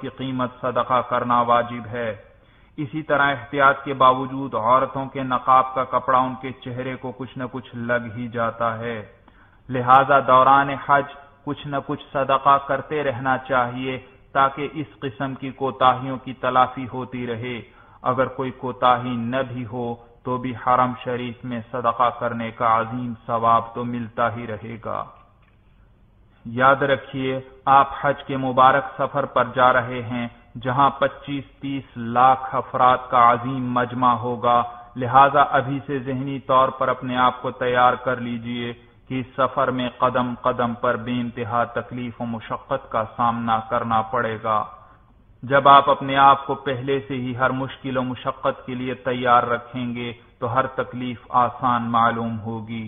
کی قیمت صدقہ کرنا واجب ہے۔ اسی طرح احتیاط کے باوجود عورتوں کے نقاب کا کپڑا ان کے چہرے کو کچھ نہ کچھ لگ ہی جاتا ہے، لہذا دوران حج کچھ نہ کچھ صدقہ کرتے رہنا چاہیے تاکہ اس قسم کی کوتاہیوں کی تلافی ہوتی رہے۔ اگر کوئی کوتاہی نہ بھی ہو تو بھی حرم شریف میں صدقہ کرنے کا عظیم ثواب تو ملتا ہی رہے گا۔ یاد رکھیے آپ حج کے مبارک سفر پر جا رہے ہیں جہاں 25-30 لاکھ افراد کا عظیم مجمع ہوگا، لہذا ابھی سے ذہنی طور پر اپنے آپ کو تیار کر لیجئے کہ اس سفر میں قدم قدم پر بے انتہا تکلیف و مشقت کا سامنا کرنا پڑے گا۔ جب آپ اپنے آپ کو پہلے سے ہی ہر مشکل و مشقت کے لیے تیار رکھیں گے تو ہر تکلیف آسان معلوم ہوگی۔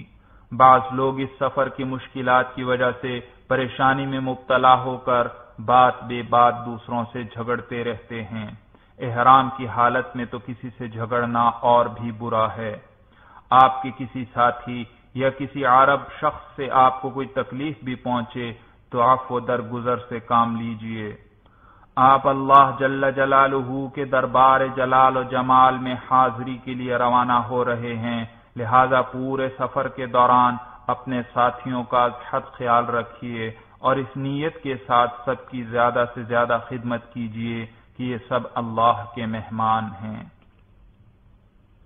بعض لوگ اس سفر کی مشکلات کی وجہ سے پریشانی میں مبتلا ہو کر بات بے بات دوسروں سے جھگڑتے رہتے ہیں۔ احرام کی حالت میں تو کسی سے جھگڑنا اور بھی برا ہے۔ آپ کے کسی ساتھی یا کسی عرب شخص سے آپ کو کوئی تکلیف بھی پہنچے تو عفو درگزر سے کام لیجئے۔ آپ اللہ جل جلالہ کے دربار جلال و جمال میں حاضری کے لیے روانہ ہو رہے ہیں، لہذا پورے سفر کے دوران اپنے ساتھیوں کا از حد خیال رکھیے اور اس نیت کے ساتھ سب کی زیادہ سے زیادہ خدمت کیجیے کہ یہ سب اللہ کے مہمان ہیں۔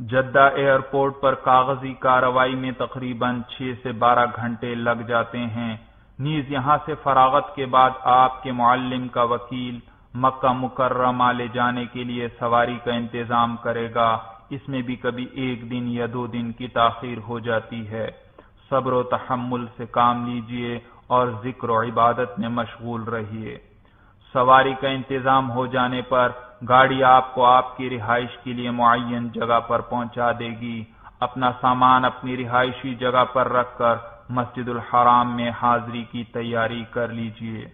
جدہ ایئرپورٹ پر کاغذی کارروائی میں تقریباً 6 سے 12 گھنٹے لگ جاتے ہیں۔ نیز یہاں سے فراغت کے بعد آپ کے معلم کا وکیل مکہ مکرمہ لے جانے کے لیے سواری کا انتظام کرے گا، اس میں بھی کبھی 1 دن یا 2 دن کی تاخیر ہو جاتی ہے۔ صبر و تحمل سے کام لیجئے اور ذکر و عبادت میں مشغول رہیے۔ سواری کا انتظام ہو جانے پر گاڑی آپ کو آپ کی رہائش کے لیے معین جگہ پر پہنچا دے گی۔ اپنا سامان اپنی رہائشی جگہ پر رکھ کر مسجد الحرام میں حاضری کی تیاری کر لیجئے۔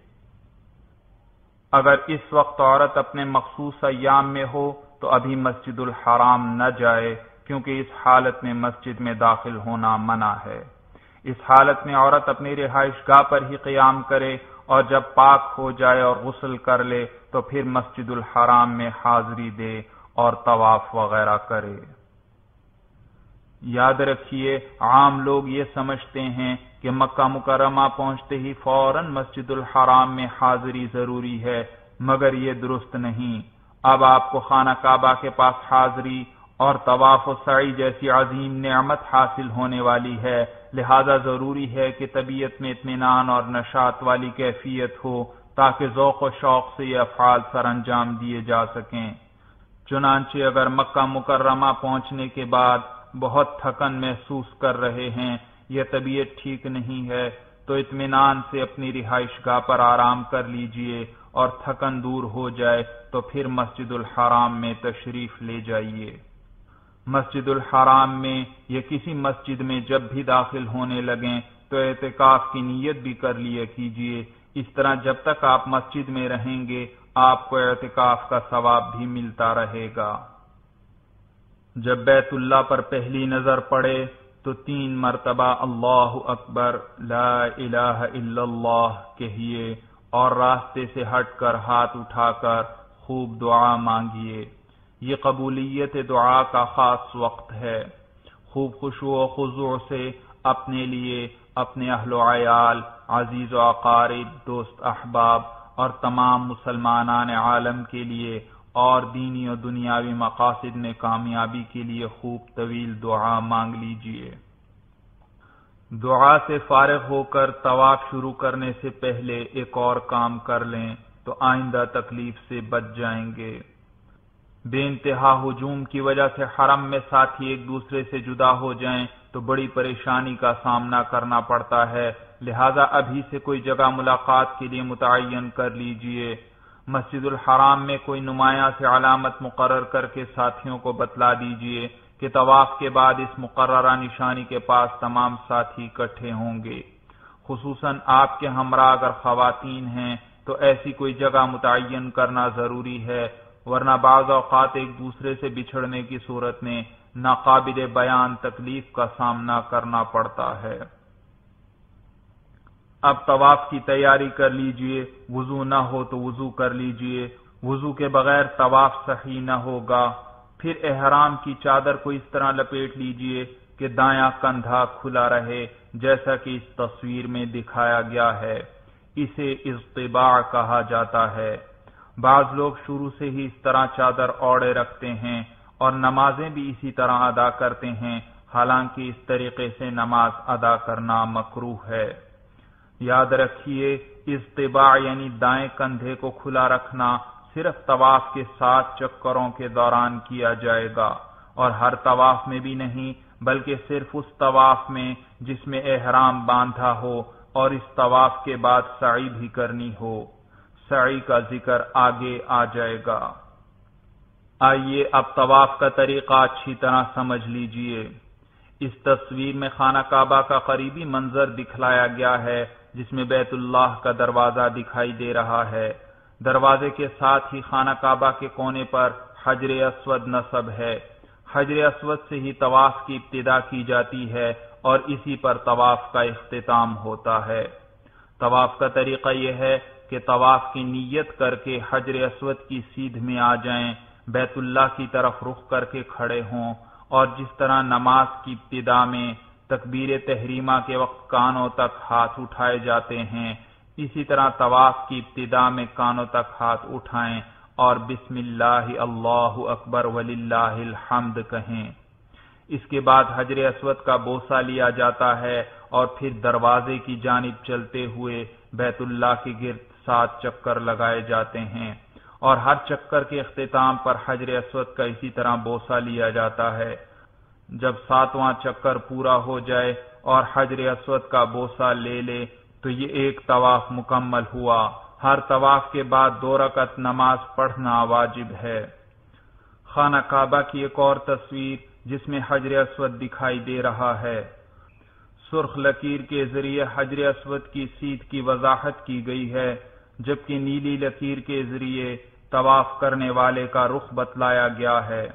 اگر اس وقت عورت اپنے مخصوص ایام میں ہو تو ابھی مسجد الحرام نہ جائے، کیونکہ اس حالت میں مسجد میں داخل ہونا منع ہے۔ اس حالت میں عورت اپنی رہائش گاہ پر ہی قیام کرے اور جب پاک ہو جائے اور غسل کر لے تو پھر مسجد الحرام میں حاضری دے اور طواف وغیرہ کرے۔ یاد رکھیے عام لوگ یہ سمجھتے ہیں کہ مکہ مکرمہ پہنچتے ہی فوراً مسجد الحرام میں حاضری ضروری ہے، مگر یہ درست نہیں۔ اب آپ کو خانہ کعبہ کے پاس حاضری اور طواف و سعی جیسی عظیم نعمت حاصل ہونے والی ہے، لہذا ضروری ہے کہ طبیعت میں اطمینان اور نشاط والی کیفیت ہو تاکہ ذوق و شوق سے یہ افعال سر انجام دیے جا سکیں۔ چنانچہ اگر مکہ مکرمہ پہنچنے کے بعد بہت تھکن محسوس کر رہے ہیں یا طبیعت ٹھیک نہیں ہے تو اطمینان سے اپنی رہائش گاہ پر آرام کر لیجئے اور تھکن دور ہو جائے تو پھر مسجد الحرام میں تشریف لے جائیے۔ مسجد الحرام میں یا کسی مسجد میں جب بھی داخل ہونے لگیں تو اعتکاف کی نیت بھی کر لیا کیجئے۔ اس طرح جب تک آپ مسجد میں رہیں گے آپ کو اعتکاف کا ثواب بھی ملتا رہے گا۔ جب بیت اللہ پر پہلی نظر پڑے تو 3 مرتبہ اللہ اکبر لا الہ الا اللہ کہیے اور راستے سے ہٹ کر ہاتھ اٹھا کر خوب دعا مانگیے۔ یہ قبولیت دعا کا خاص وقت ہے۔ خوب خشوع و خضوع سے اپنے لیے، اپنے اہل و عیال، عزیز و اقارب، دوست احباب اور تمام مسلمانان عالم کے لیے اور دینی و دنیاوی مقاصد میں کامیابی کے لیے خوب طویل دعا مانگ لیجئے۔ دعا سے فارغ ہو کر طواف شروع کرنے سے پہلے ایک اور کام کر لیں تو آئندہ تکلیف سے بچ جائیں گے۔ بے انتہا ہجوم کی وجہ سے حرم میں ساتھی ایک دوسرے سے جدا ہو جائیں تو بڑی پریشانی کا سامنا کرنا پڑتا ہے، لہذا ابھی سے کوئی جگہ ملاقات کے لیے متعین کر لیجئے۔ مسجد الحرام میں کوئی نمایاں سے علامت مقرر کر کے ساتھیوں کو بتلا دیجئے کہ طواف کے بعد اس مقررہ نشانی کے پاس تمام ساتھی اکٹھے ہوں گے۔ خصوصاً آپ کے ہمراہ اگر خواتین ہیں تو ایسی کوئی جگہ متعین کرنا ضروری ہے، ورنہ بعض اوقات ایک دوسرے سے بچھڑنے کی صورت میں ناقابل بیان تکلیف کا سامنا کرنا پڑتا ہے۔ اب طواف کی تیاری کر لیجئے، وضو نہ ہو تو وضو کر لیجئے، وضو کے بغیر طواف صحیح نہ ہوگا۔ پھر احرام کی چادر کو اس طرح لپیٹ لیجئے کہ دایاں کندھا کھلا رہے، جیسا کہ اس تصویر میں دکھایا گیا ہے۔ اسے اضطباع کہا جاتا ہے۔ بعض لوگ شروع سے ہی اس طرح چادر اوڑے رکھتے ہیں اور نمازیں بھی اسی طرح ادا کرتے ہیں، حالانکہ اس طریقے سے نماز ادا کرنا مکروہ ہے۔ یاد رکھیے، اضطباع یعنی دائیں کندھے کو کھلا رکھنا صرف طواف کے 7 چکروں کے دوران کیا جائے گا، اور ہر طواف میں بھی نہیں، بلکہ صرف اس طواف میں جس میں احرام باندھا ہو اور اس طواف کے بعد سعی بھی کرنی ہو۔ سعی کا ذکر آگے آ جائے گا۔ آئیے اب طواف کا طریقہ اچھی طرح سمجھ لیجئے۔ اس تصویر میں خانہ کعبہ کا قریبی منظر دکھلایا گیا ہے، جس میں بیت اللہ کا دروازہ دکھائی دے رہا ہے۔ دروازے کے ساتھ ہی خانہ کعبہ کے کونے پر حجر اسود نصب ہے۔ حجر اسود سے ہی طواف کی ابتدا کی جاتی ہے اور اسی پر طواف کا اختتام ہوتا ہے۔ طواف کا طریقہ یہ ہے کہ طواف کی نیت کر کے حجر اسود کی سیدھ میں آ جائیں، بیت اللہ کی طرف رخ کر کے کھڑے ہوں، اور جس طرح نماز کی ابتدا میں تکبیر تحریمہ کے وقت کانوں تک ہاتھ اٹھائے جاتے ہیں، اسی طرح طواف کی ابتدا میں کانوں تک ہاتھ اٹھائیں اور بسم اللہ اللہ اکبر وللہ الحمد کہیں۔ اس کے بعد حجر اسود کا بوسہ لیا جاتا ہے اور پھر دروازے کی جانب چلتے ہوئے بیت اللہ کے گرد 7 چکر لگائے جاتے ہیں، اور ہر چکر کے اختتام پر حجر اسود کا اسی طرح بوسہ لیا جاتا ہے۔ جب 7واں چکر پورا ہو جائے اور حجر اسود کا بوسہ لے لے تو یہ ایک طواف مکمل ہوا۔ ہر طواف کے بعد 2 رکعت نماز پڑھنا واجب ہے۔ خانہ کعبہ کی ایک اور تصویر جس میں حجر اسود دکھائی دے رہا ہے۔ سرخ لکیر کے ذریعے حجر اسود کی سیدھ کی وضاحت کی گئی ہے، جبکہ نیلی لکیر کے ذریعے طواف کرنے والے کا رخ بتلایا گیا ہے۔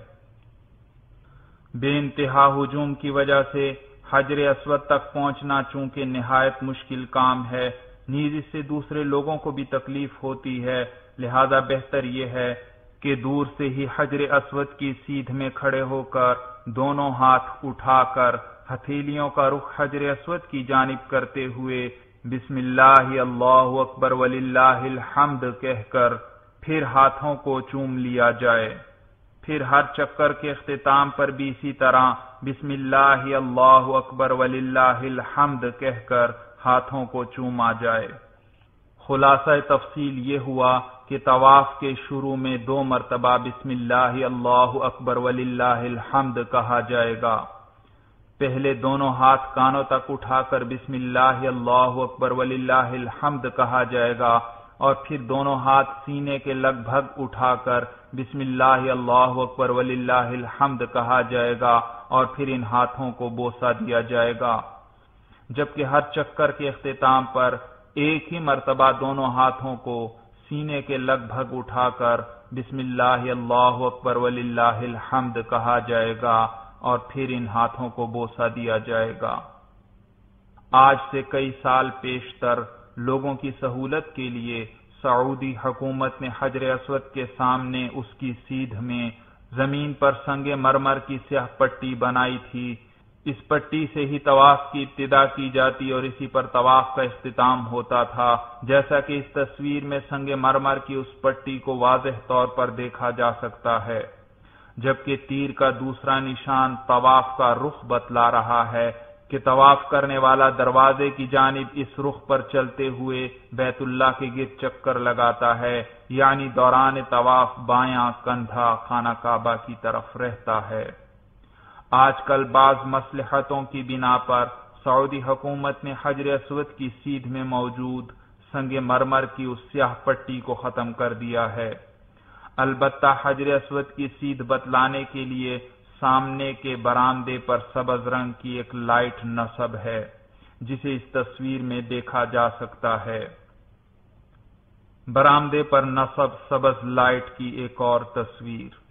بے انتہا ہجوم کی وجہ سے حجر اسود تک پہنچنا چونکہ نہایت مشکل کام ہے، نیز اس سے دوسرے لوگوں کو بھی تکلیف ہوتی ہے، لہذا بہتر یہ ہے کہ دور سے ہی حجر اسود کی سیدھ میں کھڑے ہو کر دونوں ہاتھ اٹھا کر ہتھیلیوں کا رخ حجر اسود کی جانب کرتے ہوئے بسم اللہ اللہ اکبر وللہ الحمد کہہ کر پھر ہاتھوں کو چوم لیا جائے۔ پھر ہر چکر کے اختتام پر بھی اسی طرح بسم اللہ اللہ اکبر وللہ الحمد کہہ کر ہاتھوں کو چوما جائے۔ خلاصہ تفصیل یہ ہوا کہ طواف کے شروع میں 2 مرتبہ بسم اللہ اللہ اکبر وللہ الحمد کہا جائے گا۔ پہلے دونوں ہاتھ کانوں تک اٹھا کر بسم اللہ اللہ اکبر وللہ الحمد کہا جائے گا، اور پھر دونوں ہاتھ سینے کے لگ بھگ اٹھا کر بسم اللہ اللہ اکبر وللہ الحمد کہا جائے گا، اور پھر ان ہاتھوں کو بوسہ دیا جائے گا، جبکہ ہر چکر کے اختتام پر ایک ہی مرتبہ دونوں ہاتھوں کو سینے کے لگ بھگ اٹھا کر بسم اللہ اللہ اکبر وللہ الحمد کہا جائے گا، اور پھر ان ہاتھوں کو بوسہ دیا جائے گا۔ آج سے کئی سال پیشتر لوگوں کی سہولت کے لیے سعودی حکومت نے حجر اسود کے سامنے اس کی سیدھ میں زمین پر سنگ مرمر کی سیاہ پٹی بنائی تھی۔ اس پٹی سے ہی طواف کی ابتدا کی جاتی اور اسی پر طواف کا اختتام ہوتا تھا، جیسا کہ اس تصویر میں سنگ مرمر کی اس پٹی کو واضح طور پر دیکھا جا سکتا ہے، جبکہ تیر کا دوسرا نشان طواف کا رخ بتلا رہا ہے کہ طواف کرنے والا دروازے کی جانب اس رخ پر چلتے ہوئے بیت اللہ کے گرد چکر لگاتا ہے، یعنی دوران طواف بایاں کندھا خانہ کعبہ کی طرف رہتا ہے۔ آج کل بعض مصلحتوں کی بنا پر سعودی حکومت نے حجر اسود کی سیدھ میں موجود سنگ مرمر کی اس سیاہ پٹی کو ختم کر دیا ہے۔ البتہ حجر اسود کی سیدھ بتلانے کے لیے سامنے کے برآمدے پر سبز رنگ کی ایک لائٹ نصب ہے، جسے اس تصویر میں دیکھا جا سکتا ہے۔ برآمدے پر نصب سبز لائٹ کی ایک اور تصویر۔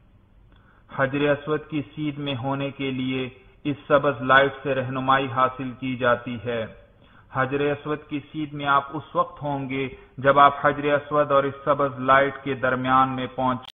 حجر اسود کی سیدھ میں ہونے کے لیے اس سبز لائٹ سے رہنمائی حاصل کی جاتی ہے۔ حجر اسود کی سیدھ میں آپ اس وقت ہوں گے جب آپ حجر اسود اور اس سبز لائٹ کے درمیان میں پہنچ